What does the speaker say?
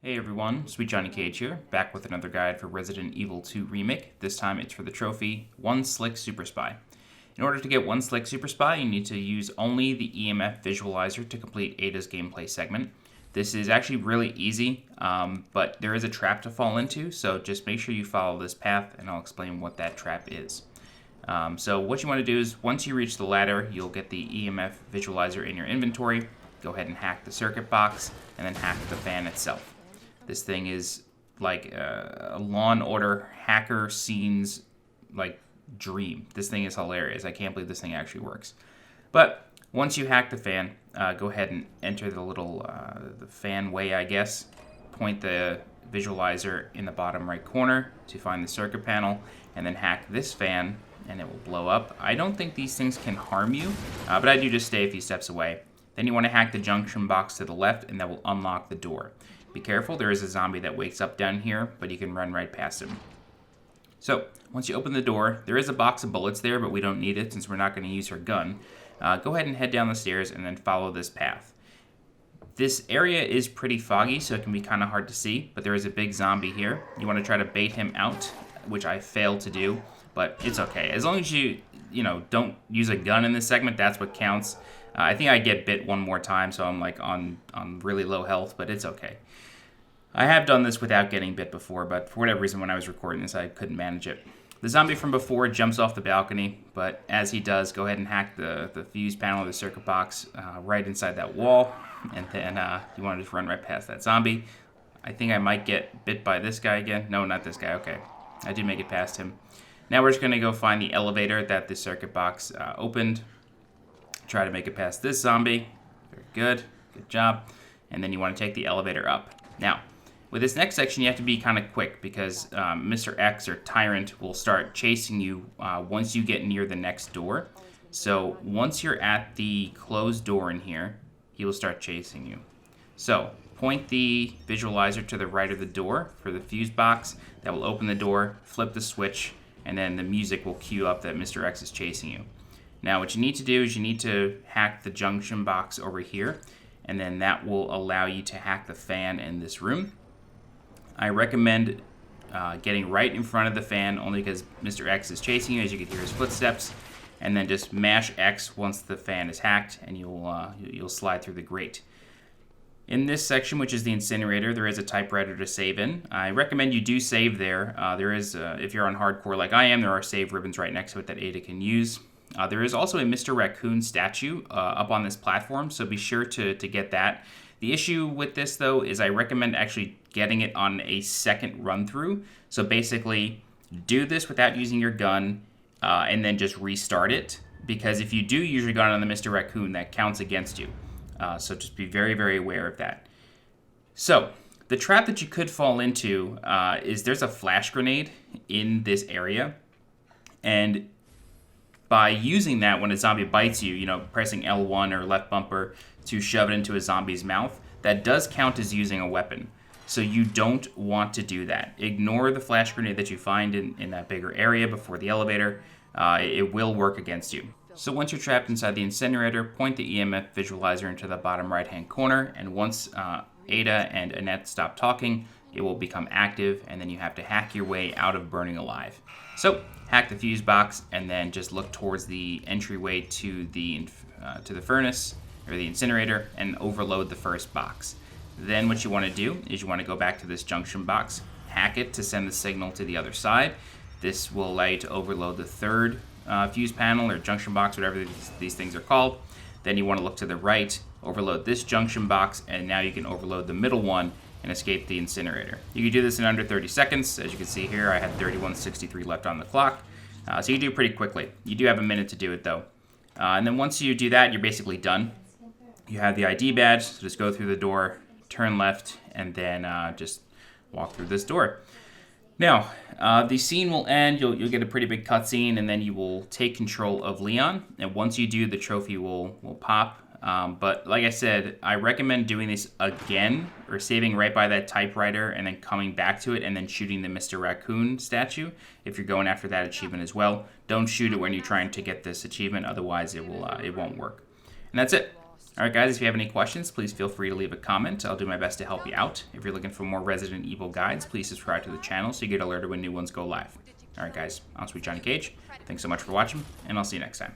Hey everyone, SweetJohnnyCage here, back with another guide for Resident Evil 2 Remake. This time it's for the trophy, One Slick Super Spy. In order to get One Slick Super Spy, you need to use only the EMF visualizer to complete Ada's gameplay segment. This is actually really easy, but there is a trap to fall into, so just make sure you follow this path and I'll explain what that trap is. So what you want to do is, once you reach the ladder, you'll get the EMF visualizer in your inventory. Go ahead and hack the circuit box, and then hack the fan itself. This thing is like a Law and Order hacker scenes like dream. This thing is hilarious. I can't believe this thing actually works. But once you hack the fan, go ahead and enter the little the fan way, I guess. Point the visualizer in the bottom right corner to find the circuit panel, and then hack this fan, and it will blow up. I don't think these things can harm you, but I do just stay a few steps away. Then you want to hack the junction box to the left, and that will unlock the door. Be careful, there is a zombie that wakes up down here, but you can run right past him. So, once you open the door, there is a box of bullets there, but we don't need it since we're not going to use our gun. Go ahead and head down the stairs and then follow this path. This area is pretty foggy, so it can be kind of hard to see, but there is a big zombie here. You want to try to bait him out, which I failed to do, but it's okay. As long as you don't use a gun in this segment, that's what counts. I think I get bit one more time, so I'm like on really low health, but it's okay. I have done this without getting bit before, but for whatever reason when I was recording this, I couldn't manage it. The zombie from before jumps off the balcony, but as he does, go ahead and hack the fuse panel of the circuit box right inside that wall, and then you want to just run right past that zombie. I think I might get bit by this guy again. No, not this guy. Okay, I did make it past him. Now we're just going to go find the elevator that the circuit box opened. Try to make it past this zombie. Very good. Good job. And then you want to take the elevator up. Now, with this next section, you have to be kind of quick because Mr. X or Tyrant will start chasing you once you get near the next door. So once you're at the closed door in here, he will start chasing you. So point the visualizer to the right of the door for the fuse box. That will open the door, flip the switch, and then the music will cue up that Mr. X is chasing you. Now what you need to do is you need to hack the junction box over here, and then that will allow you to hack the fan in this room. I recommend getting right in front of the fan only because Mr. X is chasing you, as you can hear his footsteps, and then just mash X once the fan is hacked, and you'll slide through the grate. In this section, which is the incinerator, there is a typewriter to save in. I recommend you do save there. There is, if you're on hardcore like I am, there are save ribbons right next to it that Ada can use. There is also a Mr. Raccoon statue up on this platform, so be sure to get that. The issue with this, though, is I recommend actually getting it on a second run-through. So basically, do this without using your gun, and then just restart it. Because if you do use your gun on the Mr. Raccoon, that counts against you. So just be very, very aware of that. So, the trap that you could fall into is there's a flash grenade in this area. And by using that when a zombie bites you, pressing L1 or left bumper to shove it into a zombie's mouth, that does count as using a weapon. So you don't want to do that. Ignore the flash grenade that you find in that bigger area before the elevator. It will work against you. So once you're trapped inside the incinerator, point the EMF visualizer into the bottom right-hand corner, and once Ada and Annette stop talking, it will become active, and then you have to hack your way out of burning alive. So hack the fuse box, and then just look towards the entryway to the furnace, or the incinerator, and overload the first box. Then what you want to do is you want to go back to this junction box, hack it to send the signal to the other side. This will allow you to overload the third fuse panel or junction box, whatever these things are called. Then you want to look to the right, overload this junction box, and now you can overload the middle one and escape the incinerator. You can do this in under 30 seconds. As you can see here, I had 31:63 left on the clock. So you do it pretty quickly. You do have a minute to do it though. And then once you do that, you're basically done. You have the ID badge, so just go through the door, turn left, and then just walk through this door. Now, the scene will end, you'll get a pretty big cutscene, and then you will take control of Leon, and once you do, the trophy will pop. But like I said, I recommend doing this again, or saving right by that typewriter, and then coming back to it, and then shooting the Mr. Raccoon statue, if you're going after that achievement as well. Don't shoot it when you're trying to get this achievement, otherwise it won't work. And that's it. Alright guys, if you have any questions, please feel free to leave a comment. I'll do my best to help you out. If you're looking for more Resident Evil guides, please subscribe to the channel so you get alerted when new ones go live. Alright guys, I'm SweetJohnnyCage. Thanks so much for watching, and I'll see you next time.